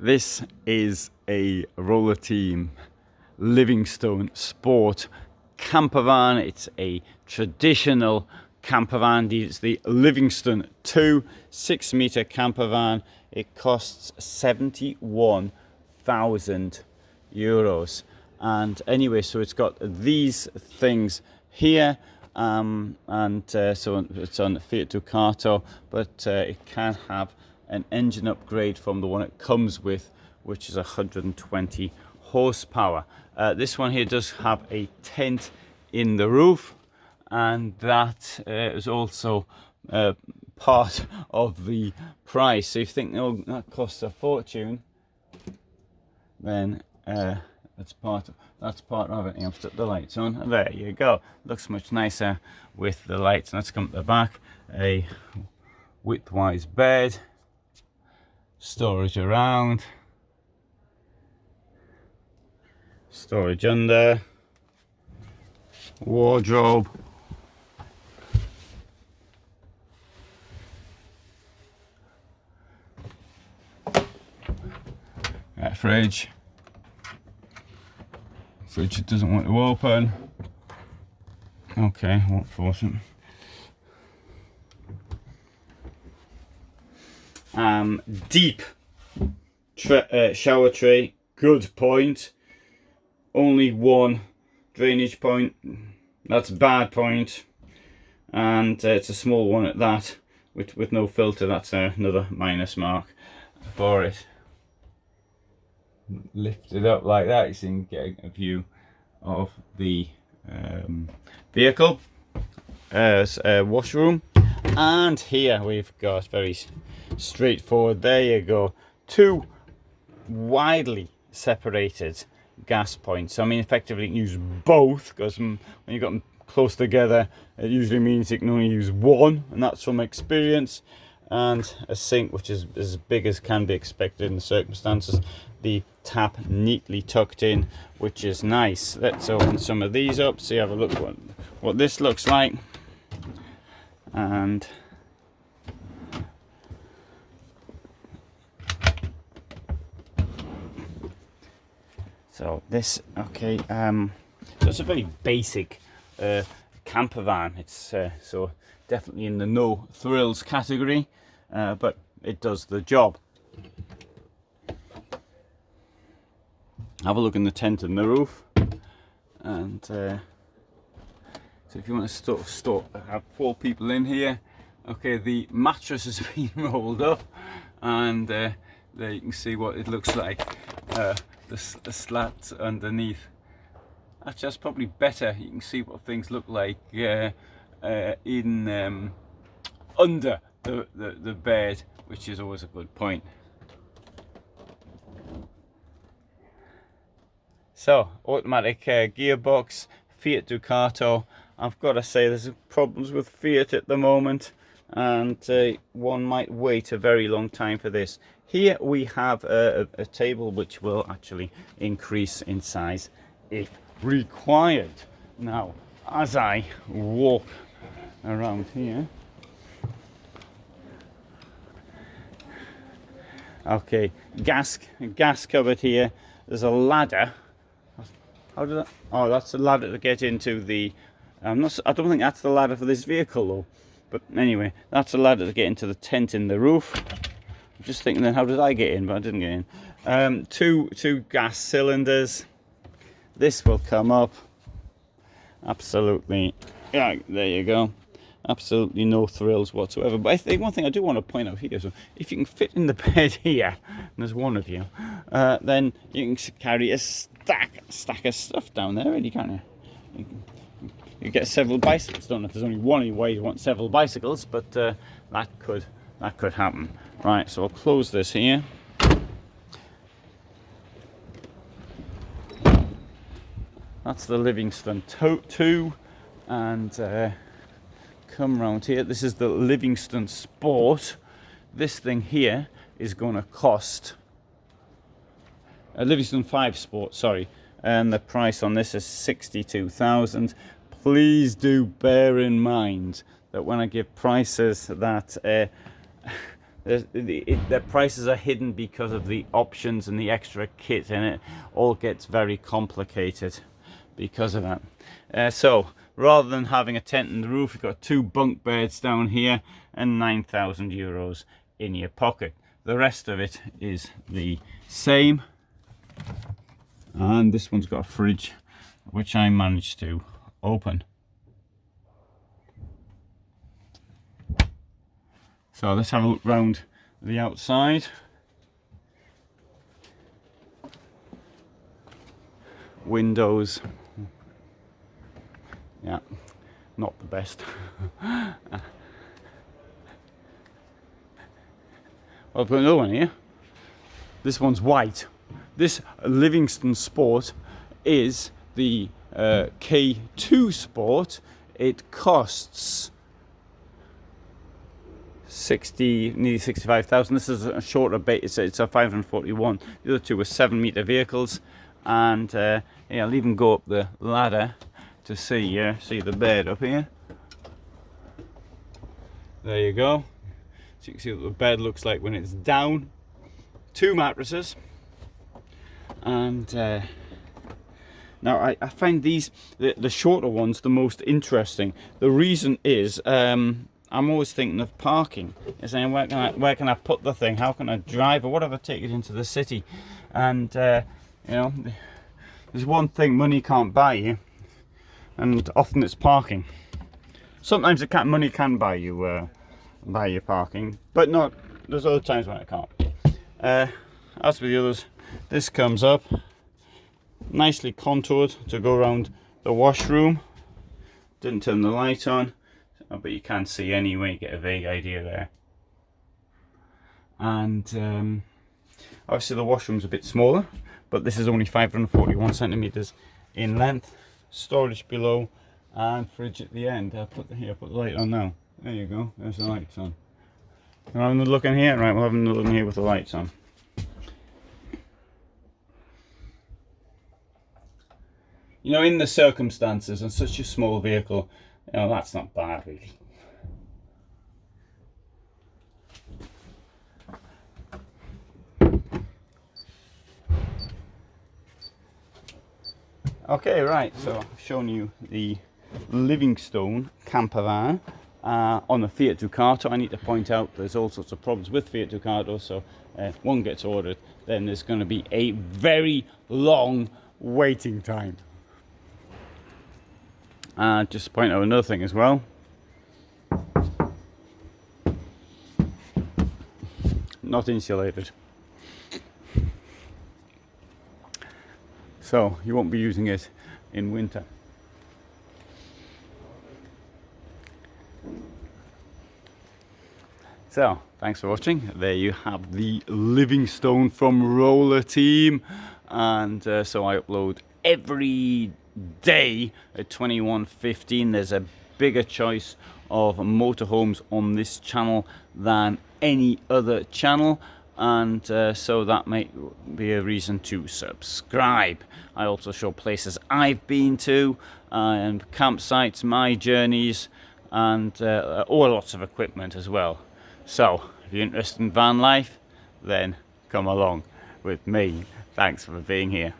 This is a Roller Team Livingstone Sport campervan. It's a traditional campervan. It's the Livingstone 2 6-meter campervan. It costs €71,000. And anyway, so it's got these things here, so it's on Fiat Ducato, but it can have an engine upgrade from the one it comes with, which is 120 horsepower. This one here does have a tent in the roof, and that is also part of the price. So if you think, oh, that costs a fortune, then that's part of it. I've put the lights on. There you go. Looks much nicer with the lights. Let's come to the back. A widthwise bed, storage around, storage under, wardrobe, fridge. Fridge doesn't want to open. Okay, won't force it. Deep shower tray, good point. Only one drainage point, that's bad point. And it's a small one at that, with no filter. That's another minus mark for it. Lift it up like that, so you can get a view of the vehicle. There's a washroom, and here we've got very straightforward. There you go, two widely separated gas points. I mean, effectively you can use both, because when you got them close together, it usually means you can only use one, and that's from experience. And a sink, which is as big as can be expected in the circumstances. The tap neatly tucked in, which is nice. Let's open some of these up, so you have a look what this looks like. And so this, okay, so it's a very basic camper van. It's so definitely in the no thrills category, but it does the job. Have a look in the tent and the roof, and so if you want to have 4 people in here, okay, the mattress has been rolled up, and there you can see what it looks like. The slats underneath. Actually, that's probably better. You can see what things look like under the bed, which is always a good point. So, automatic gearbox, Fiat Ducato. I've got to say, there's problems with Fiat at the moment, and one might wait a very long time for this. Here we have a table which will actually increase in size if required. Now, as I walk around here, okay, gas cupboard here. There's a ladder. How did that? Oh, that's the ladder to get into the. I don't think that's the ladder for this vehicle though. But anyway, that's the ladder to get into the tent in the roof. I'm just thinking, then how did I get in? But I didn't get in. Two gas cylinders. This will come up. Absolutely. Yeah, there you go. Absolutely no thrills whatsoever. But I think one thing I do want to point out here, so if you can fit in the bed here, and there's one of you, then you can carry a stack of stuff down there, really, can't you? You get several bicycles. Don't know if there's only one why you want several bicycles, but that could happen. Right, so I'll close this here. That's the Livingstone 2, and come round here. This is the Livingstone Sport. This thing here is going to cost a Livingstone 5 Sport, sorry, and the price on this is 62,000. Please do bear in mind that when I give prices that the prices are hidden because of the options and the extra kit, and it all gets very complicated because of that. So rather than having a tent in the roof, you've got 2 bunk beds down here and €9,000 in your pocket. The rest of it is the same, and this one's got a fridge which I managed to open. So let's have a look round the outside. Windows, yeah, not the best. Well, I've got another one here. This one's white. This Livingstone Sport is the K2 Sport. It costs nearly 65,000. This is a shorter base. It's a 541. The other two were 7-meter vehicles, and yeah, I'll even go up the ladder to see the bed up here. There you go. So you can see what the bed looks like when it's down. 2 mattresses, and now I find these the shorter ones the most interesting. The reason is I'm always thinking of parking. You're saying, where can I put the thing? How can I drive, or what if I take it into the city? And you know, there's one thing money can't buy you, and often it's parking. Sometimes money can buy you parking, but not. There's other times when it can't. As with the others, this comes up nicely contoured to go around the washroom. Didn't turn the light on, but you can see anyway, get a vague idea there. And obviously the washroom's a bit smaller, but this is only 541 centimeters in length. Storage below and fridge at the end. I'll put the light on now. There you go, there's the lights on. We're having a look in here, right? We'll have a look in here with the lights on. You know, in the circumstances, on such a small vehicle, you know, that's not bad, really. Okay, right, so I've shown you the Livingstone campervan on the Fiat Ducato. I need to point out there's all sorts of problems with Fiat Ducato, so if one gets ordered, then there's going to be a very long waiting time. Just to point out another thing as well. Not insulated. So you won't be using it in winter. So thanks for watching. There you have the Livingstone from Roller Team, and so I upload every day at 21:15. There's a bigger choice of motorhomes on this channel than any other channel, and so that may be a reason to subscribe. I also show places I've been to, and campsites, my journeys, and lots of equipment as well. So if you're interested in van life, then come along with me. Thanks for being here.